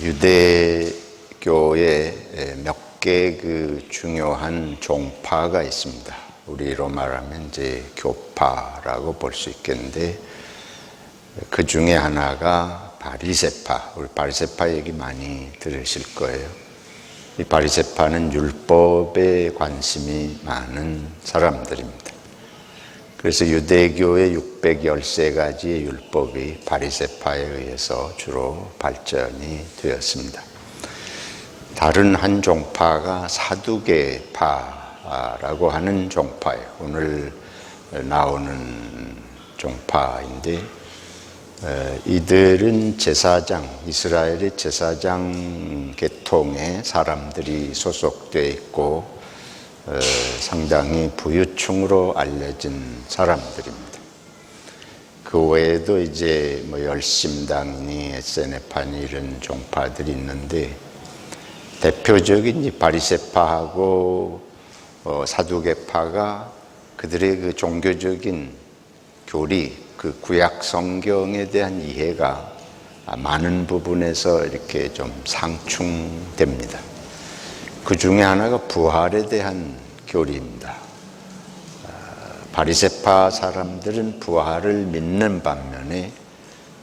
유대교에 몇 개 중요한 종파가 있습니다. 우리로 말하면 이제 교파라고 볼 수 있겠는데, 그 중에 하나가 바리새파. 우리 바리새파 얘기 많이 들으실 거예요. 이 바리새파는 율법에 관심이 많은 사람들입니다. 그래서 유대교의 613가지의 율법이 바리새파에 의해서 주로 발전이 되었습니다. 다른 한 종파가 사두개파라고 하는 종파예요. 오늘 나오는 종파인데, 이들은 이스라엘의 제사장 계통의 사람들이 소속되어 있고, 상당히 부유층으로 알려진 사람들입니다. 그 외에도 이제 열심당이니 에세네파니 이런 종파들이 있는데, 대표적인 바리새파하고 사두개파가 그들의 종교적인 교리, 구약 성경에 대한 이해가 많은 부분에서 이렇게 좀 상충됩니다. 그 중에 하나가 부활에 대한 교리입니다. 바리새파 사람들은 부활을 믿는 반면에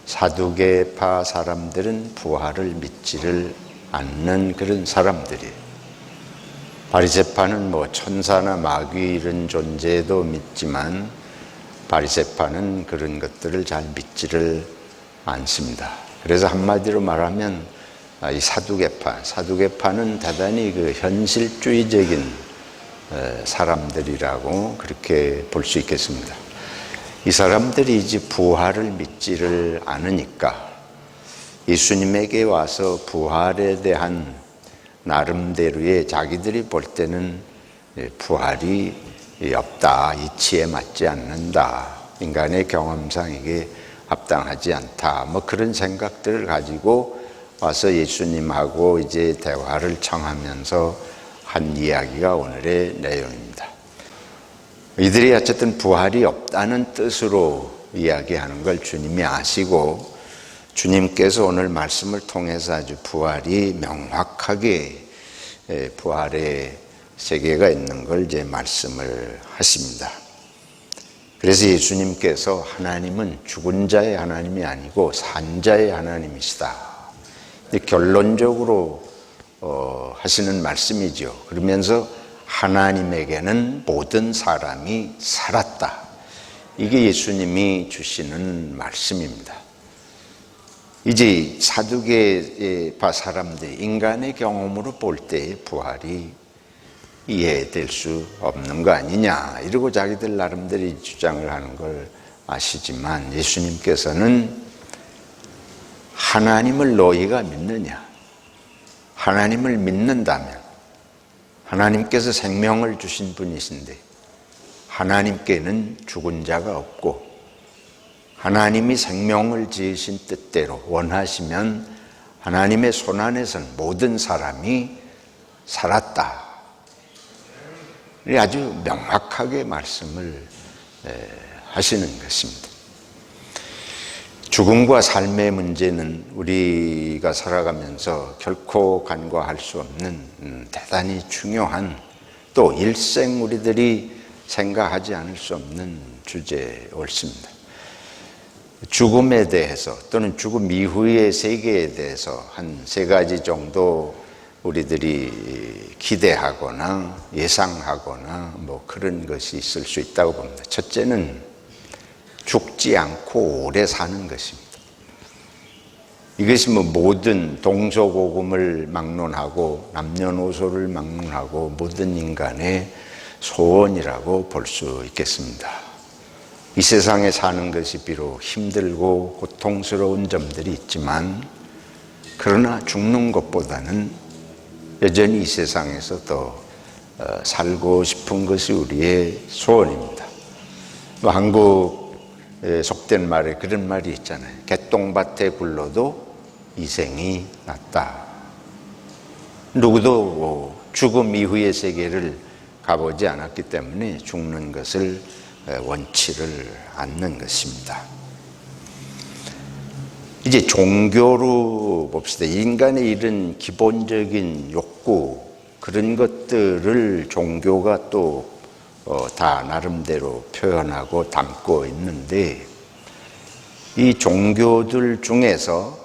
사두개파 사람들은 부활을 믿지를 않는 그런 사람들이에요. 바리새파는 천사나 마귀 이런 존재도 믿지만, 바리새파는 그런 것들을 잘 믿지를 않습니다. 그래서 한마디로 말하면 이 사두개파는 대단히 현실주의적인 사람들이라고 그렇게 볼 수 있겠습니다. 이 사람들이 이제 부활을 믿지를 않으니까 예수님에게 와서 부활에 대한 나름대로의 자기들이 볼 때는 부활이 없다, 이치에 맞지 않는다, 인간의 경험상 이게 합당하지 않다, 그런 생각들을 가지고 와서 예수님하고 이제 대화를 청하면서 한 이야기가 오늘의 내용입니다. 이들이 어쨌든 부활이 없다는 뜻으로 이야기하는 걸 주님이 아시고, 주님께서 오늘 말씀을 통해서 아주 부활이 명확하게 부활의 세계가 있는 걸 이제 말씀을 하십니다. 그래서 예수님께서 하나님은 죽은 자의 하나님이 아니고 산 자의 하나님이시다, 결론적으로 하시는 말씀이죠. 그러면서 하나님에게는 모든 사람이 살았다, 이게 예수님이 주시는 말씀입니다. 이제 사두개파 사람들이 인간의 경험으로 볼 때 부활이 이해될 수 없는 거 아니냐, 이러고 자기들 나름대로 주장을 하는 걸 아시지만, 예수님께서는 하나님을 너희가 믿느냐, 하나님을 믿는다면, 하나님께서 생명을 주신 분이신데 하나님께는 죽은 자가 없고, 하나님이 생명을 지으신 뜻대로 원하시면 하나님의 손안에선 모든 사람이 살았다, 아주 명확하게 말씀을 하시는 것입니다. 죽음과 삶의 문제는 우리가 살아가면서 결코 간과할 수 없는 대단히 중요한, 또 일생 우리들이 생각하지 않을 수 없는 주제에 옳습니다. 죽음에 대해서, 또는 죽음 이후의 세계에 대해서 한 3가지 정도 우리들이 기대하거나 예상하거나 그런 것이 있을 수 있다고 봅니다. 첫째는 죽지 않고 오래 사는 것입니다. 이것이 모든 동서고금을 막론하고 남녀노소를 막론하고 모든 인간의 소원이라고 볼 수 있겠습니다. 이 세상에 사는 것이 비록 힘들고 고통스러운 점들이 있지만, 그러나 죽는 것보다는 여전히 이 세상에서 더 살고 싶은 것이 우리의 소원입니다. 한국에 속된 말에 그런 말이 있잖아요. 개똥밭에 굴러도 이생이 낫다. 누구도 죽음 이후의 세계를 가보지 않았기 때문에 죽는 것을 원치를 않는 것입니다. 이제 종교로 봅시다. 인간의 이런 기본적인 욕구, 그런 것들을 종교가 또 다 나름대로 표현하고 담고 있는데, 이 종교들 중에서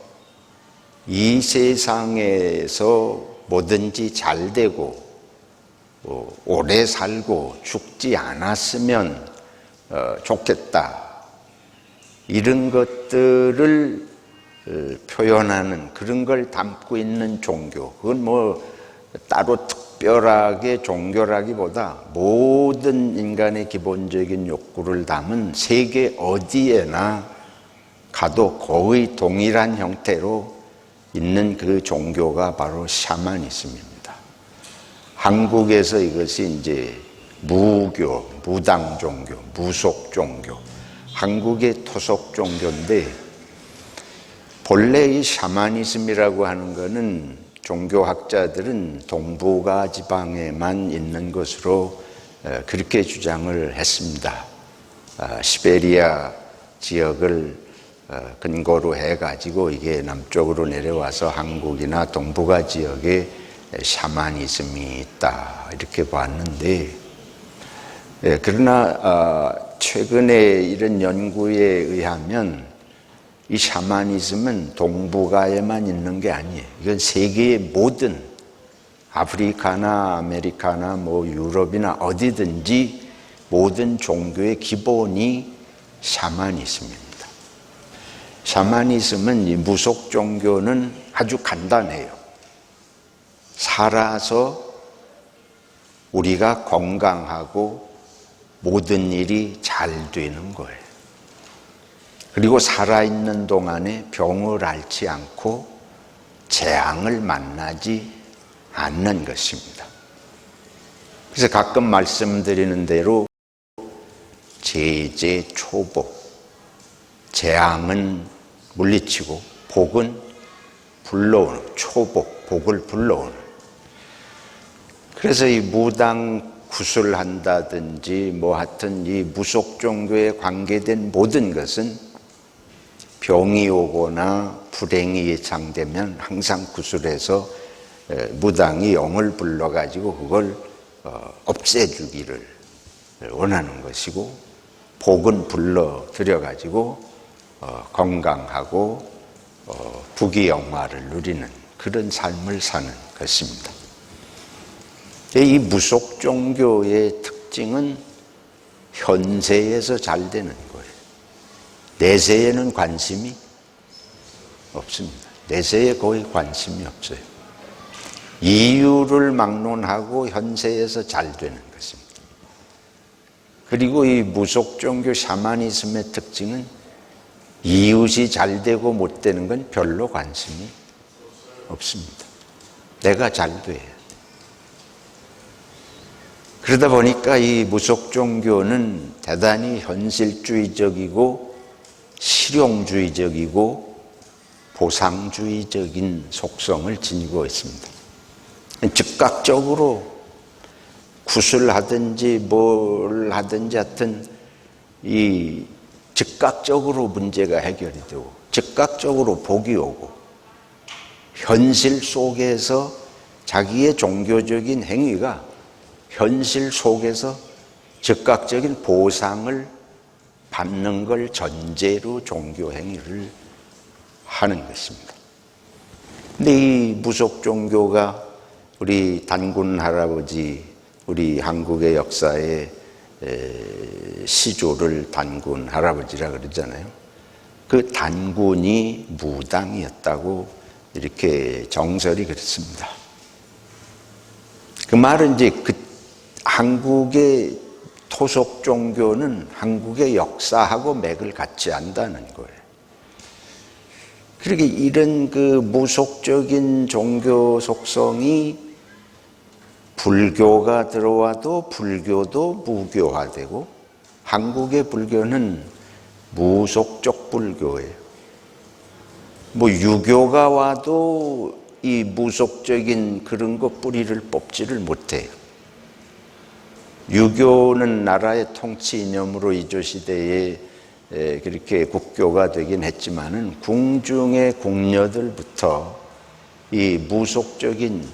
이 세상에서 뭐든지 잘 되고 오래 살고 죽지 않았으면 좋겠다, 이런 것들을 표현하는 그런 걸 담고 있는 종교, 그건 뭐 따로 특별하게 종교라기보다 모든 인간의 기본적인 욕구를 담은 세계 어디에나 가도 거의 동일한 형태로 있는 그 종교가 바로 샤머니즘입니다. 한국에서 이것이 이제 무교, 무당 종교, 무속 종교, 한국의 토속 종교인데, 본래 이 샤머니즘이라고 하는 것은 종교학자들은 동북아 지방에만 있는 것으로 그렇게 주장을 했습니다. 시베리아 지역을 근거로 해가지고 이게 남쪽으로 내려와서 한국이나 동북아 지역에 샤머니즘이 있다, 이렇게 봤는데, 그러나 최근에 이런 연구에 의하면 이 샤머니즘은 동북아에만 있는 게 아니에요. 이건 세계의 모든, 아프리카나 아메리카나 뭐 유럽이나 어디든지 모든 종교의 기본이 샤머니즘입니다. 샤머니즘은, 이 무속 종교는 아주 간단해요. 살아서 우리가 건강하고 모든 일이 잘 되는 거예요. 그리고 살아있는 동안에 병을 앓지 않고 재앙을 만나지 않는 것입니다. 그래서 가끔 말씀드리는 대로 제재 초복, 재앙은 물리치고 복은 불러오는, 초복, 복을 불러오는. 그래서 이 무당 구술한다든지 뭐 하여튼 이 무속 종교에 관계된 모든 것은 병이 오거나 불행이 예상되면 항상 구술해서 무당이 영을 불러가지고 그걸 없애주기를 원하는 것이고, 복은 불러들여가지고 건강하고 부귀영화를 누리는 그런 삶을 사는 것입니다. 이 무속 종교의 특징은 현세에서 잘 되는 거예요. 내세에는 관심이 없습니다. 내세에 거의 관심이 없어요. 이유를 막론하고 현세에서 잘 되는 것입니다. 그리고 이 무속 종교 샤머니즘의 특징은 이웃이 잘 되고 못 되는 건 별로 관심이 없습니다. 내가 잘 돼. 그러다 보니까 이 무속 종교는 대단히 현실주의적이고 실용주의적이고 보상주의적인 속성을 지니고 있습니다. 즉각적으로 구슬하든지 뭘 하든지 하여튼 이 즉각적으로 문제가 해결이 되고 즉각적으로 복이 오고, 현실 속에서 자기의 종교적인 행위가 현실 속에서 즉각적인 보상을 받는 걸 전제로 종교 행위를 하는 것입니다. 근데 이 무속 종교가 우리 단군 할아버지, 우리 한국의 역사의 시조를 단군 할아버지라 그러잖아요. 그 단군이 무당이었다고 이렇게 정설이 그렇습니다. 그 말은 이제 그 한국의 토속 종교는 한국의 역사하고 맥을 같이 한다는 거예요. 그렇게 이런 그 무속적인 종교 속성이 불교가 들어와도 불교도 무교화되고, 한국의 불교는 무속적 불교예요. 뭐 유교가 와도 이 무속적인 그런 거 뿌리를 뽑지를 못해요. 유교는 나라의 통치 이념으로 이조 시대에 그렇게 국교가 되긴 했지만은 궁중의 궁녀들부터 이 무속적인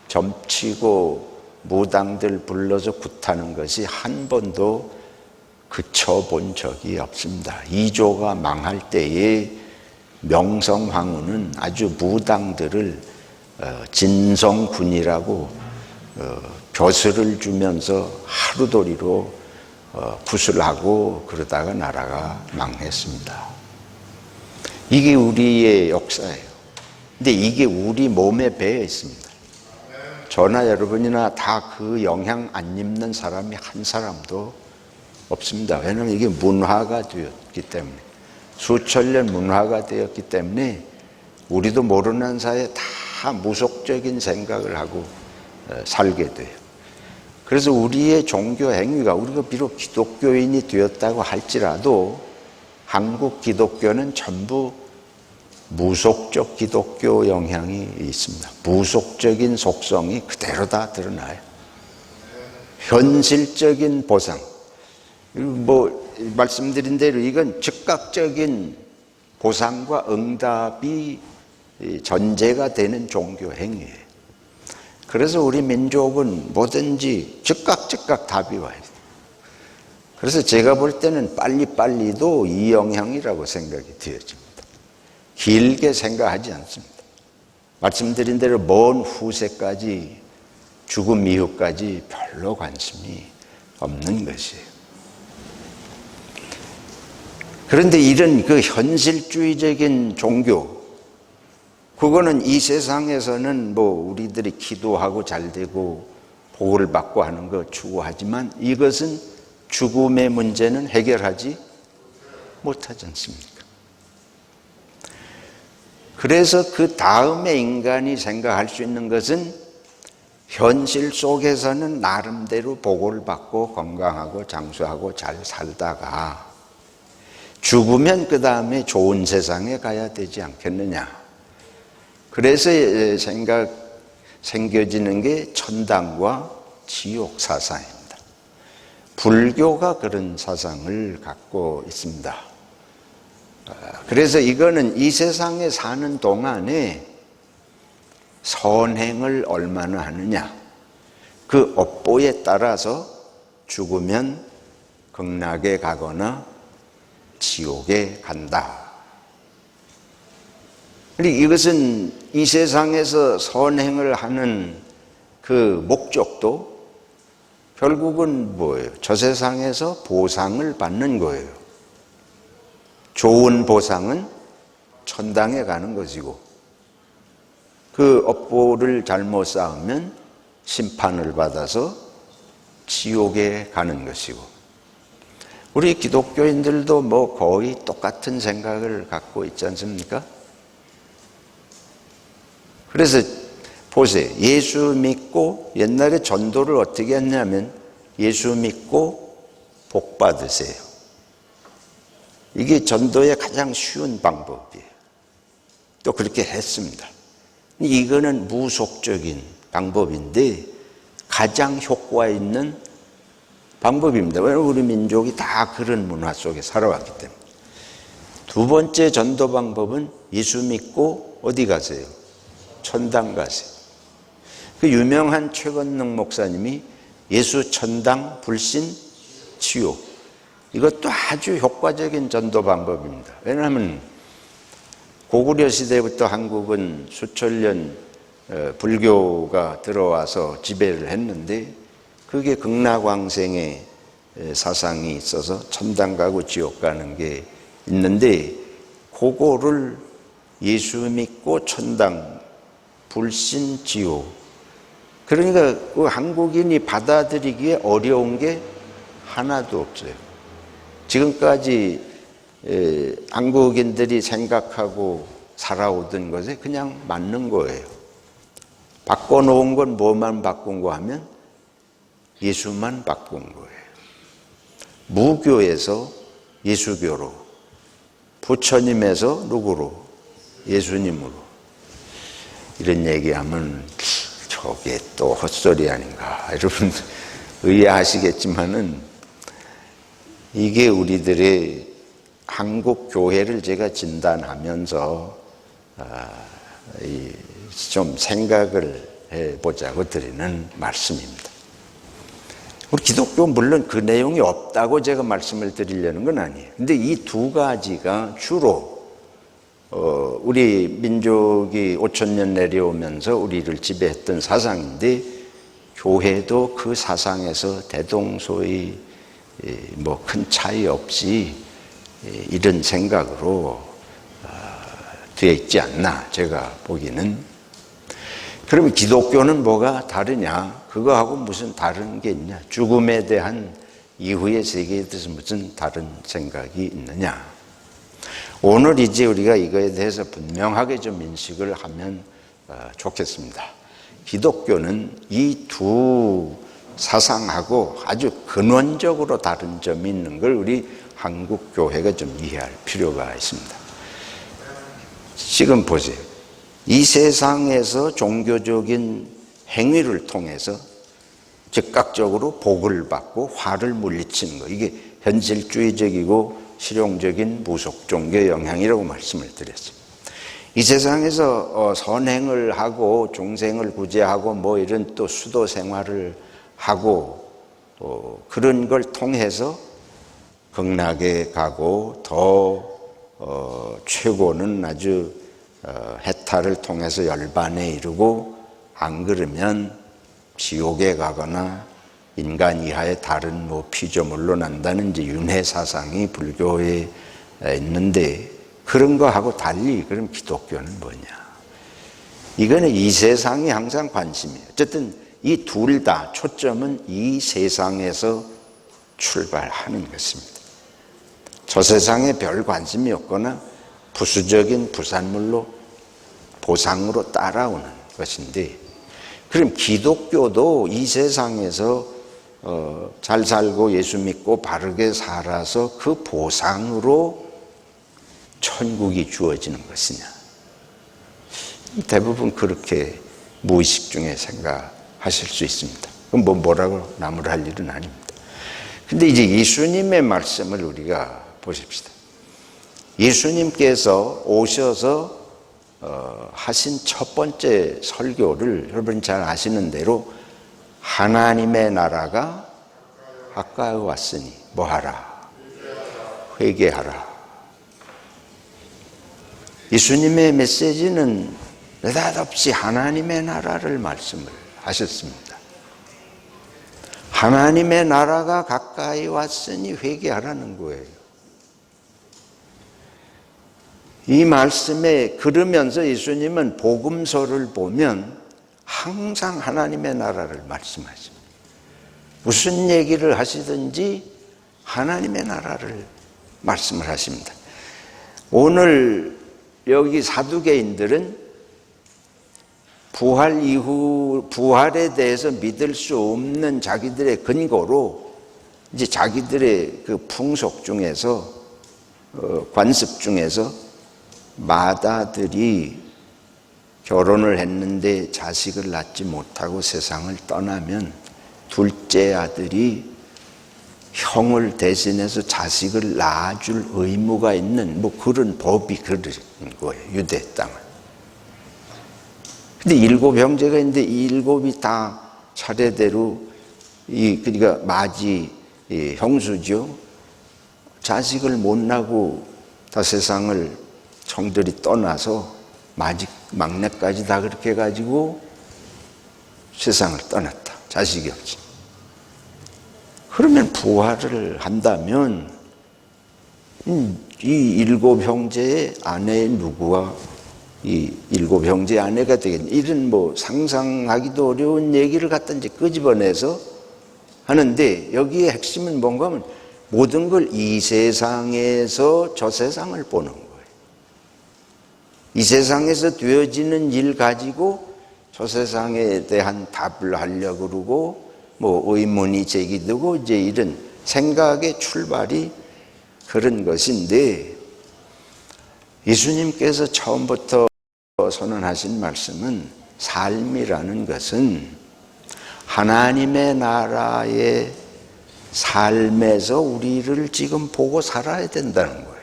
점치고 무당들 불러서 굿하는 것이 한 번도 그쳐본 적이 없습니다. 이조가 망할 때에 명성황후는 아주 무당들을 진성군이라고 벼슬을 주면서 하루도리로 구슬하고 그러다가 나라가 망했습니다. 이게 우리의 역사예요. 근데 이게 우리 몸에 배어 있습니다. 저나 여러분이나 다 그 영향 안 입는 사람이 한 사람도 없습니다. 왜냐하면 이게 문화가 되었기 때문에, 수천 년 문화가 되었기 때문에 우리도 모르는 사이에 다 무속적인 생각을 하고 살게 돼요. 그래서 우리의 종교 행위가, 우리가 비록 기독교인이 되었다고 할지라도 한국 기독교는 전부 무속적 기독교 영향이 있습니다. 무속적인 속성이 그대로 다 드러나요. 현실적인 보상, 말씀드린 대로 이건 즉각적인 보상과 응답이 전제가 되는 종교 행위예요. 그래서 우리 민족은 뭐든지 즉각 답이 와야 돼요. 그래서 제가 볼 때는 빨리빨리도 이 영향이라고 생각이 되어집니다. 길게 생각하지 않습니다. 말씀드린 대로 먼 후세까지, 죽음 이후까지 별로 관심이 없는 것이에요. 그런데 이런 그 현실주의적인 종교, 그거는 이 세상에서는 우리들이 기도하고 잘되고 복을 받고 하는 거 추구하지만 이것은 죽음의 문제는 해결하지 못하지 않습니까? 그래서 그 다음에 인간이 생각할 수 있는 것은 현실 속에서는 나름대로 복을 받고 건강하고 장수하고 잘 살다가 죽으면 그 다음에 좋은 세상에 가야 되지 않겠느냐. 그래서 생겨지는 게 천당과 지옥 사상입니다. 불교가 그런 사상을 갖고 있습니다. 그래서 이거는 이 세상에 사는 동안에 선행을 얼마나 하느냐, 그 업보에 따라서 죽으면 극락에 가거나 지옥에 간다. 이것은 이 세상에서 선행을 하는 그 목적도 결국은 뭐예요? 저 세상에서 보상을 받는 거예요. 좋은 보상은 천당에 가는 것이고, 그 업보를 잘못 쌓으면 심판을 받아서 지옥에 가는 것이고, 우리 기독교인들도 거의 똑같은 생각을 갖고 있지 않습니까? 그래서 보세요. 예수 믿고, 옛날에 전도를 어떻게 했냐면 예수 믿고 복 받으세요. 이게 전도의 가장 쉬운 방법이에요. 또 그렇게 했습니다. 이거는 무속적인 방법인데 가장 효과 있는 방법입니다. 왜냐하면 우리 민족이 다 그런 문화 속에 살아왔기 때문에. 두 번째 전도 방법은 예수 믿고 어디 가세요? 천당 가세요. 그 유명한 최건능 목사님이 예수 천당 불신 지옥, 이것도 아주 효과적인 전도 방법입니다. 왜냐하면 고구려 시대부터 한국은 수천 년 불교가 들어와서 지배를 했는데 그게 극락왕생의 사상이 있어서 천당 가고 지옥 가는 게 있는데, 그거를 예수 믿고 천당 불신 지옥, 그러니까 그 한국인이 받아들이기에 어려운 게 하나도 없어요. 지금까지 한국인들이 생각하고 살아오던 것에 그냥 맞는 거예요. 바꿔놓은 건 뭐만 바꾼 거 하면 예수만 바꾼 거예요. 무교에서 예수교로, 부처님에서 누구로? 예수님으로. 이런 얘기하면 저게 또 헛소리 아닌가, 여러분 의아하시겠지만은 이게 우리들의 한국 교회를 제가 진단하면서 좀 생각을 해보자고 드리는 말씀입니다. 우리 기독교 물론 그 내용이 없다고 제가 말씀을 드리려는 건 아니에요. 근데 이 두 가지가 주로 우리 민족이 5,000년 내려오면서 우리를 지배했던 사상인데, 교회도 그 사상에서 대동소이 뭐 큰 차이 없이 이런 생각으로 되어 있지 않나 제가 보기는. 그러면 기독교는 뭐가 다르냐? 그거하고 무슨 다른 게 있냐? 죽음에 대한 이후의 세계에 대해서 무슨 다른 생각이 있느냐? 오늘 이제 우리가 이거에 대해서 분명하게 좀 인식을 하면 좋겠습니다. 기독교는 이 두 사상하고 아주 근원적으로 다른 점이 있는 걸 우리 한국 교회가 좀 이해할 필요가 있습니다. 지금 보세요. 이 세상에서 종교적인 행위를 통해서 즉각적으로 복을 받고 화를 물리치는 거, 이게 현실주의적이고 실용적인 무속 종교 영향이라고 말씀을 드렸어요. 이 세상에서 선행을 하고 중생을 구제하고 뭐 이런 또 수도 생활을 하고 그런 걸 통해서 극락에 가고 더 최고는 아주 해탈을 통해서 열반에 이르고, 안 그러면 지옥에 가거나 인간 이하의 다른 뭐 피조물로 난다는 이제 윤회 사상이 불교에 있는데, 그런 거하고 달리 그럼 기독교는 뭐냐? 이거는 이 세상이 항상 관심이에요. 어쨌든 이 둘 다 초점은 이 세상에서 출발하는 것입니다. 저 세상에 별 관심이 없거나 부수적인 부산물로 보상으로 따라오는 것인데, 그럼 기독교도 이 세상에서 잘 살고 예수 믿고 바르게 살아서 그 보상으로 천국이 주어지는 것이냐? 대부분 그렇게 무의식 중에 생각하실 수 있습니다. 그럼 뭐라고 나무랄 일은 아닙니다. 근데 이제 예수님의 말씀을 우리가 보십시다. 예수님께서 오셔서 하신 첫 번째 설교를 여러분 잘 아시는 대로, 하나님의 나라가 가까이 왔으니 뭐하라? 회개하라. 예수님의 메시지는 느닷없이 하나님의 나라를 말씀을 하셨습니다. 하나님의 나라가 가까이 왔으니 회개하라는 거예요. 이 말씀에 그러면서 예수님은 복음서를 보면 항상 하나님의 나라를 말씀하십니다. 무슨 얘기를 하시든지 하나님의 나라를 말씀을 하십니다. 오늘 여기 사두개인들은 부활 이후 부활에 대해서 믿을 수 없는 자기들의 근거로 이제 자기들의 그 풍속 중에서 관습 중에서 마다들이 결혼을 했는데 자식을 낳지 못하고 세상을 떠나면 둘째 아들이 형을 대신해서 자식을 낳아줄 의무가 있는 뭐 그런 법이 그런 거예요, 유대 땅은. 근데 7 형제가 있는데 이 7이 다 차례대로 그러니까 마지 형수죠. 자식을 못 낳고 다 세상을 형들이 떠나서 막내까지 다 그렇게 해가지고 세상을 떠났다. 자식이 없지. 그러면 부활을 한다면 이 7 형제의 아내의 누구와 이 7 형제의 아내가 되겠냐. 이런 뭐 상상하기도 어려운 얘기를 갖다 이제 끄집어내서 하는데, 여기에 핵심은 뭔가 하면 모든 걸 이 세상에서 저 세상을 보는 거예요. 이 세상에서 되어지는 일 가지고 저 세상에 대한 답을 하려고 그러고 뭐 의문이 제기되고 이제 이런 생각의 출발이 그런 것인데, 예수님께서 처음부터 선언하신 말씀은 삶이라는 것은 하나님의 나라의 삶에서 우리를 지금 보고 살아야 된다는 거예요.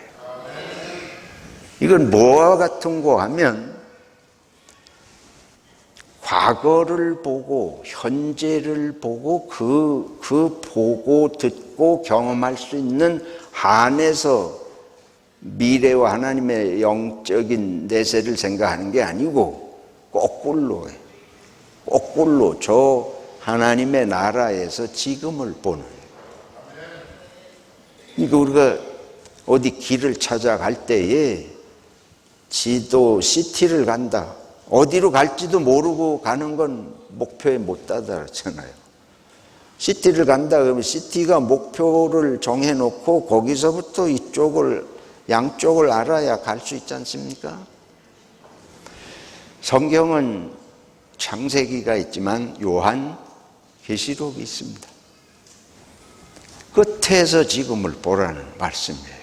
이건 뭐와 같은고 하면 과거를 보고 현재를 보고 그 보고 듣고 경험할 수 있는 한에서 미래와 하나님의 영적인 내세를 생각하는 게 아니고 거꾸로 저 하나님의 나라에서 지금을 보는. 그러니까 우리가 어디 길을 찾아갈 때에 지도 시티를 간다. 어디로 갈지도 모르고 가는 건 목표에 못 다다르잖아요. 시티를 간다 그러면 시티가 목표를 정해놓고 거기서부터 양쪽을 알아야 갈 수 있지 않습니까? 성경은 창세기가 있지만 요한 계시록이 있습니다. 끝에서 지금을 보라는 말씀이에요.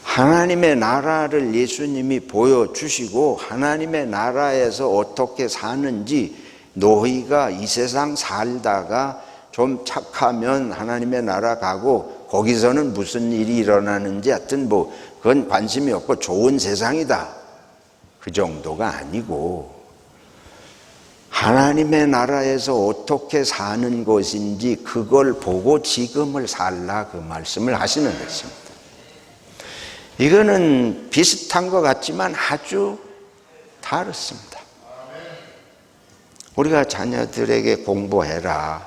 하나님의 나라를 예수님이 보여주시고 하나님의 나라에서 어떻게 사는지 너희가 이 세상 살다가 좀 착하면 하나님의 나라 가고 거기서는 무슨 일이 일어나는지 하여튼 그건 관심이 없고 좋은 세상이다. 그 정도가 아니고 하나님의 나라에서 어떻게 사는 것인지 그걸 보고 지금을 살라 그 말씀을 하시는 것입니다. 이거는 비슷한 것 같지만 아주 다릅니다. 우리가 자녀들에게 공부해라.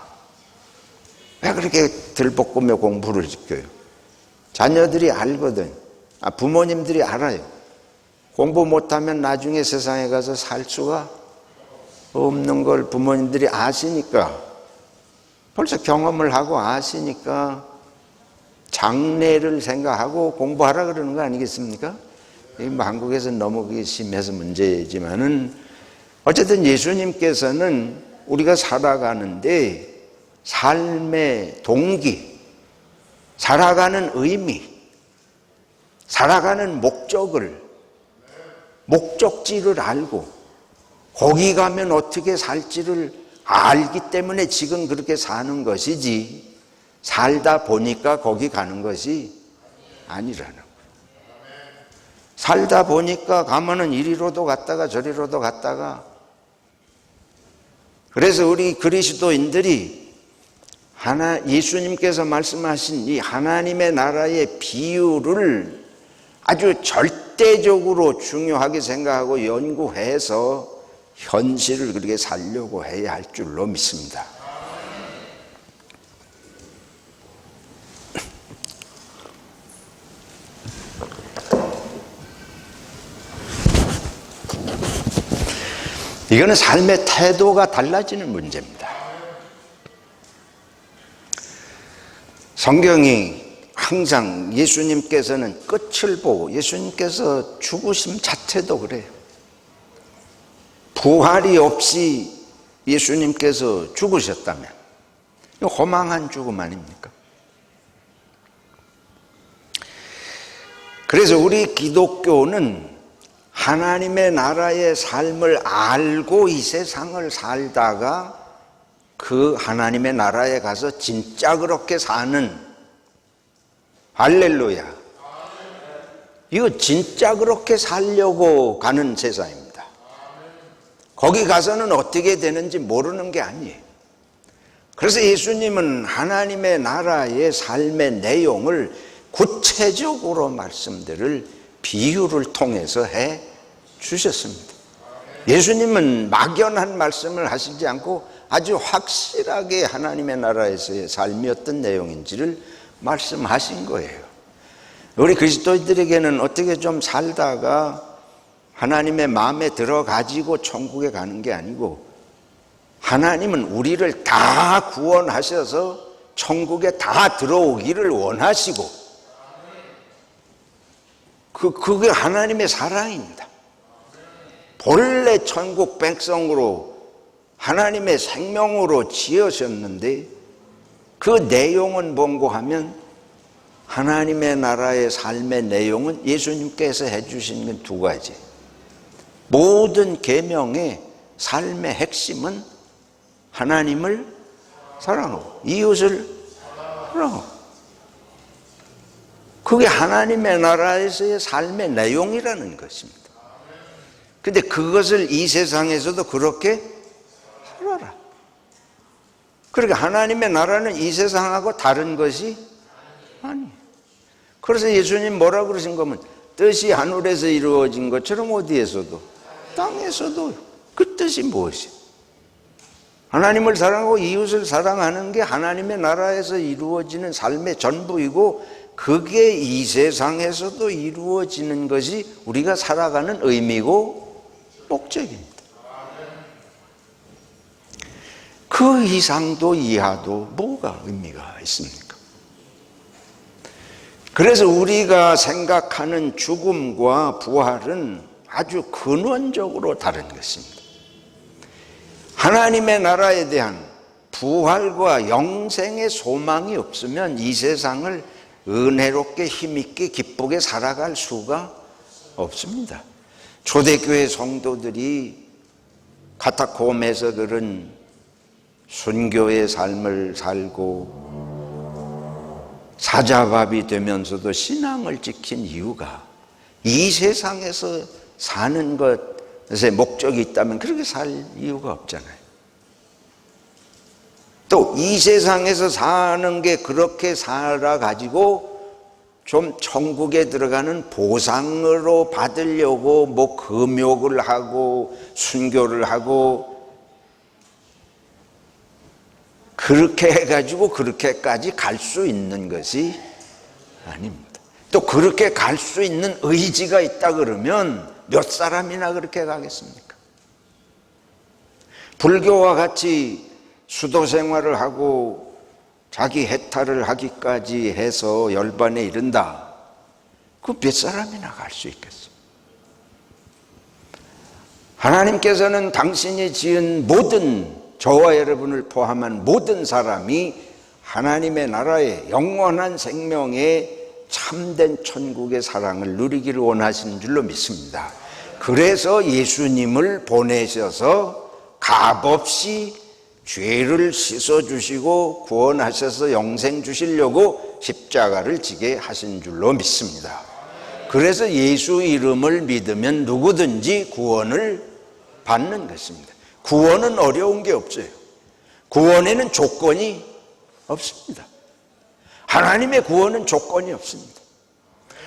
왜 그렇게 들볶으며 공부를 시켜요? 자녀들이 알거든. 부모님들이 알아요. 공부 못하면 나중에 세상에 가서 살 수가 없는 걸 부모님들이 아시니까, 벌써 경험을 하고 아시니까 장래를 생각하고 공부하라 그러는 거 아니겠습니까? 한국에서는 너무 그게 심해서 문제지만은 어쨌든 예수님께서는 우리가 살아가는데 삶의 동기, 살아가는 의미, 살아가는 목적지를 알고 거기 가면 어떻게 살지를 알기 때문에 지금 그렇게 사는 것이지 살다 보니까 거기 가는 것이 아니라는 거예요. 살다 보니까 가면은 이리로도 갔다가 저리로도 갔다가, 그래서 우리 그리스도인들이 예수님께서 말씀하신 이 하나님의 나라의 비유를 아주 절대적으로 중요하게 생각하고 연구해서 현실을 그렇게 살려고 해야 할 줄로 믿습니다. 이거는 삶의 태도가 달라지는 문제입니다. 성경이 항상 예수님께서는 끝을 보고, 예수님께서 죽으심 자체도 그래요. 부활이 없이 예수님께서 죽으셨다면 허망한 죽음 아닙니까? 그래서 우리 기독교는 하나님의 나라의 삶을 알고 이 세상을 살다가 그 하나님의 나라에 가서 진짜 그렇게 사는, 할렐루야, 이거 진짜 그렇게 살려고 가는 세상입니다. 거기 가서는 어떻게 되는지 모르는 게 아니에요. 그래서 예수님은 하나님의 나라의 삶의 내용을 구체적으로 말씀들을 비유를 통해서 해 주셨습니다. 예수님은 막연한 말씀을 하시지 않고 아주 확실하게 하나님의 나라에서의 삶이 어떤 내용인지를 말씀하신 거예요. 우리 그리스도인들에게는 어떻게 좀 살다가 하나님의 마음에 들어가지고 천국에 가는 게 아니고, 하나님은 우리를 다 구원하셔서 천국에 다 들어오기를 원하시고, 그게 하나님의 사랑입니다. 본래 천국 백성으로 하나님의 생명으로 지으셨는데 그 내용은 뭔고 하면, 하나님의 나라의 삶의 내용은 예수님께서 해주신 건 두 가지. 모든 계명의 삶의 핵심은 하나님을 사랑하고 이웃을 사랑하고, 그게 하나님의 나라에서의 삶의 내용이라는 것입니다. 근데 그것을 이 세상에서도 그렇게 살아라. 그러니까 하나님의 나라는 이 세상하고 다른 것이 아니에요. 그래서 예수님 뭐라고 그러신 거면 뜻이 하늘에서 이루어진 것처럼 어디에서도 땅에서도 그 뜻이 무엇이에요? 하나님을 사랑하고 이웃을 사랑하는 게 하나님의 나라에서 이루어지는 삶의 전부이고 그게 이 세상에서도 이루어지는 것이 우리가 살아가는 의미고 목적입니다. 그 이상도 이하도 뭐가 의미가 있습니까? 그래서 우리가 생각하는 죽음과 부활은 아주 근원적으로 다른 것입니다. 하나님의 나라에 대한 부활과 영생의 소망이 없으면 이 세상을 은혜롭게 힘있게 기쁘게 살아갈 수가 없습니다. 초대교회 성도들이 카타콤에서 그런 순교의 삶을 살고 사자밥이 되면서도 신앙을 지킨 이유가 이 세상에서 사는 것에 목적이 있다면 그렇게 살 이유가 없잖아요. 또 이 세상에서 사는 게 그렇게 살아가지고 좀 천국에 들어가는 보상으로 받으려고 뭐 금욕을 하고 순교를 하고 그렇게 해가지고 그렇게까지 갈 수 있는 것이 아닙니다. 또 그렇게 갈 수 있는 의지가 있다 그러면 몇 사람이나 그렇게 가겠습니까? 불교와 같이 수도 생활을 하고 자기 해탈을 하기까지 해서 열반에 이른다. 그 몇 사람이나 갈 수 있겠어요? 하나님께서는 당신이 지은 모든 저와 여러분을 포함한 모든 사람이 하나님의 나라의 영원한 생명의 참된 천국의 사랑을 누리기를 원하시는 줄로 믿습니다. 그래서 예수님을 보내셔서 값없이 죄를 씻어주시고 구원하셔서 영생 주시려고 십자가를 지게 하신 줄로 믿습니다. 그래서 예수 이름을 믿으면 누구든지 구원을 받는 것입니다. 구원은 어려운 게 없어요. 구원에는 조건이 없습니다. 하나님의 구원은 조건이 없습니다.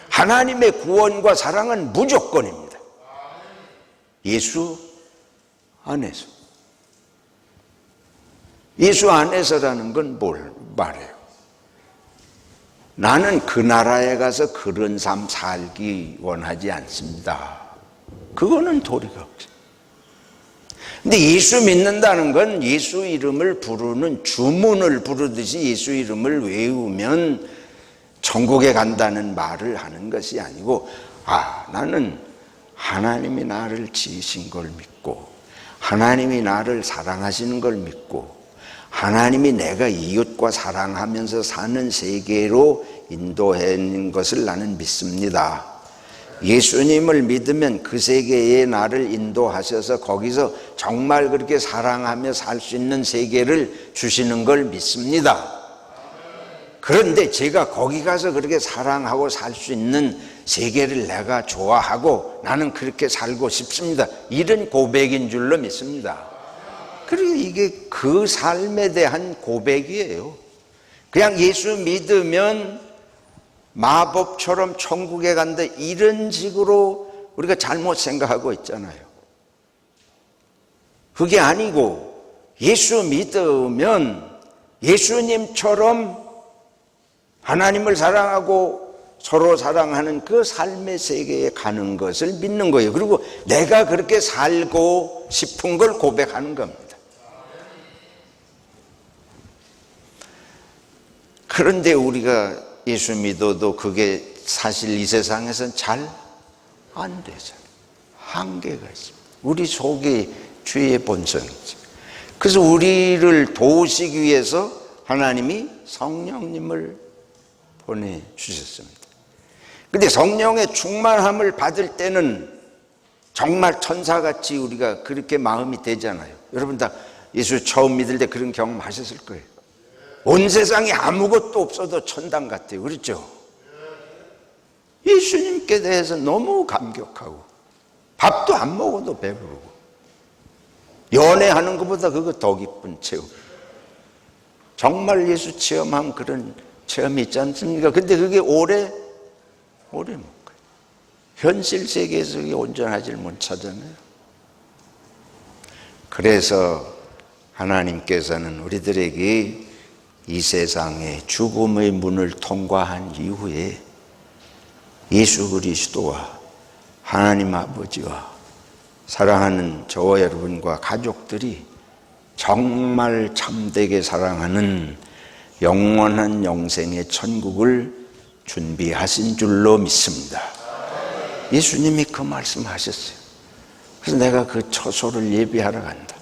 하나님의 구원과 사랑은 무조건입니다. 예수 안에서. 예수 안에서라는 건 뭘 말해요? 나는 그 나라에 가서 그런 삶 살기 원하지 않습니다. 그거는 도리가 없어요. 근데 예수 믿는다는 건 예수 이름을 부르는 주문을 부르듯이 예수 이름을 외우면 천국에 간다는 말을 하는 것이 아니고 나는 하나님이 나를 지으신 걸 믿고 하나님이 나를 사랑하시는 걸 믿고 하나님이 내가 이웃과 사랑하면서 사는 세계로 인도하는 것을 나는 믿습니다. 예수님을 믿으면 그 세계에 나를 인도하셔서 거기서 정말 그렇게 사랑하며 살 수 있는 세계를 주시는 걸 믿습니다. 그런데 제가 거기 가서 그렇게 사랑하고 살 수 있는 세계를 내가 좋아하고 나는 그렇게 살고 싶습니다. 이런 고백인 줄로 믿습니다. 그리고 이게 그 삶에 대한 고백이에요. 그냥 예수 믿으면 마법처럼 천국에 간다 이런 식으로 우리가 잘못 생각하고 있잖아요. 그게 아니고 예수 믿으면 예수님처럼 하나님을 사랑하고 서로 사랑하는 그 삶의 세계에 가는 것을 믿는 거예요. 그리고 내가 그렇게 살고 싶은 걸 고백하는 겁니다. 그런데 우리가 예수 믿어도 그게 사실 이 세상에서는 잘 안 되잖아요. 한계가 있습니다. 우리 속이 죄의 본성이죠. 그래서 우리를 도우시기 위해서 하나님이 성령님을 보내주셨습니다. 그런데 성령의 충만함을 받을 때는 정말 천사같이 우리가 그렇게 마음이 되잖아요. 여러분 다 예수 처음 믿을 때 그런 경험 하셨을 거예요. 온 세상에 아무것도 없어도 천당 같아요. 그렇죠? 예수님께 대해서 너무 감격하고 밥도 안 먹어도 배부르고 연애하는 것보다 그거 더 기쁜 체험. 정말 예수 체험한 그런 체험이 있지 않습니까? 근데 그게 오래 못 가요. 현실 세계에서 그게 온전하지를 못하잖아요. 그래서 하나님께서는 우리들에게 이 세상의 죽음의 문을 통과한 이후에 예수 그리스도와 하나님 아버지와 사랑하는 저와 여러분과 가족들이 정말 참되게 사랑하는 영원한 영생의 천국을 준비하신 줄로 믿습니다. 예수님이 그 말씀하셨어요. 그래서 내가 그 처소를 예비하러 간다.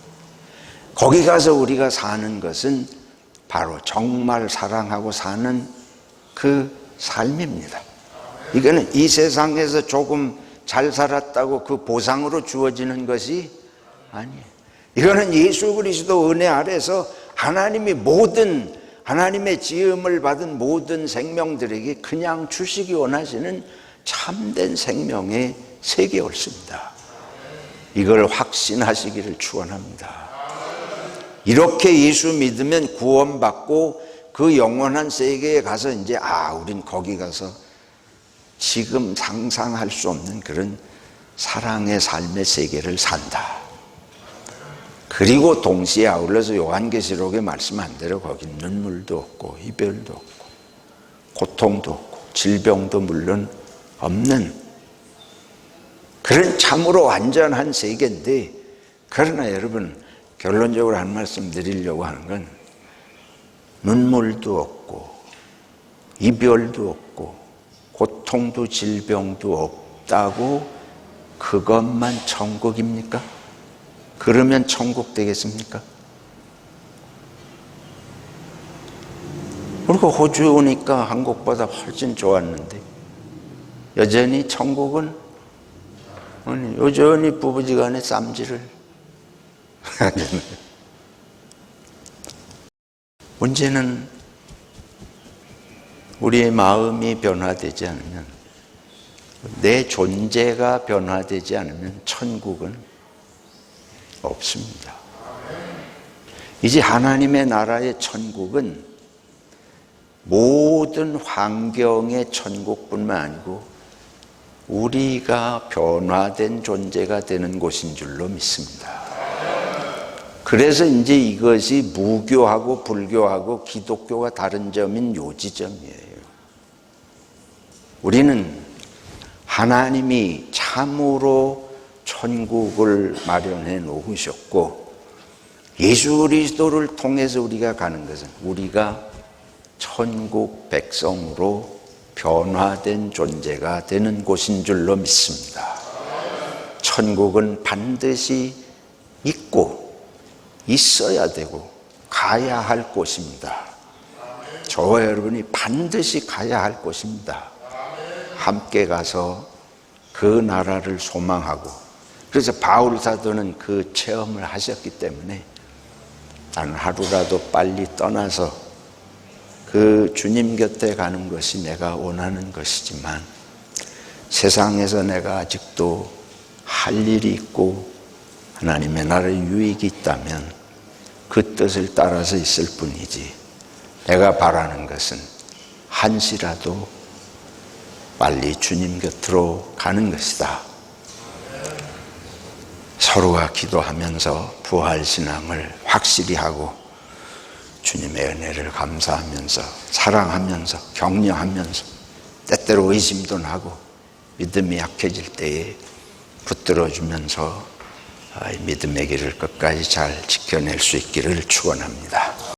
거기 가서 우리가 사는 것은 바로 정말 사랑하고 사는 그 삶입니다. 이거는 이 세상에서 조금 잘 살았다고 그 보상으로 주어지는 것이 아니에요. 이거는 예수 그리스도 은혜 아래서 하나님이 모든 하나님의 지음을 받은 모든 생명들에게 그냥 주시기 원하시는 참된 생명의 세계 옳습니다. 이걸 확신하시기를 축원합니다. 이렇게 예수 믿으면 구원받고 그 영원한 세계에 가서 이제 우린 거기 가서 지금 상상할 수 없는 그런 사랑의 삶의 세계를 산다. 그리고 동시에 아울러서 요한계시록에 말씀한 대로 거긴 눈물도 없고 이별도 없고 고통도 없고 질병도 물론 없는 그런 참으로 완전한 세계인데, 그러나 여러분 결론적으로 한 말씀 드리려고 하는 건 눈물도 없고 이별도 없고 고통도 질병도 없다고 그것만 천국입니까? 그러면 천국 되겠습니까? 그리고 호주에 오니까 한국보다 훨씬 좋았는데 여전히 천국은 여전히 부부지간에 쌈질을 하잖아요. 문제는 우리의 마음이 변화되지 않으면, 내 존재가 변화되지 않으면 천국은 없습니다. 이제 하나님의 나라의 천국은 모든 환경의 천국뿐만 아니고 우리가 변화된 존재가 되는 곳인 줄로 믿습니다. 그래서 이제 이것이 무교하고 불교하고 기독교가 다른 점인 요 지점이에요. 우리는 하나님이 참으로 천국을 마련해 놓으셨고 예수 그리스도를 통해서 우리가 가는 것은 우리가 천국 백성으로 변화된 존재가 되는 곳인 줄로 믿습니다. 천국은 반드시 있고 있어야 되고 가야 할 곳입니다. 저와 여러분이 반드시 가야 할 곳입니다. 함께 가서 그 나라를 소망하고, 그래서 바울 사도는 그 체험을 하셨기 때문에 나는 하루라도 빨리 떠나서 그 주님 곁에 가는 것이 내가 원하는 것이지만 세상에서 내가 아직도 할 일이 있고 하나님의 나라의 유익이 있다면 그 뜻을 따라서 있을 뿐이지, 내가 바라는 것은 한시라도 빨리 주님 곁으로 가는 것이다. 서로가 기도하면서 부활신앙을 확실히 하고 주님의 은혜를 감사하면서 사랑하면서 격려하면서 때때로 의심도 나고 믿음이 약해질 때에 붙들어주면서 믿음의 길을 끝까지 잘 지켜낼 수 있기를 축원합니다.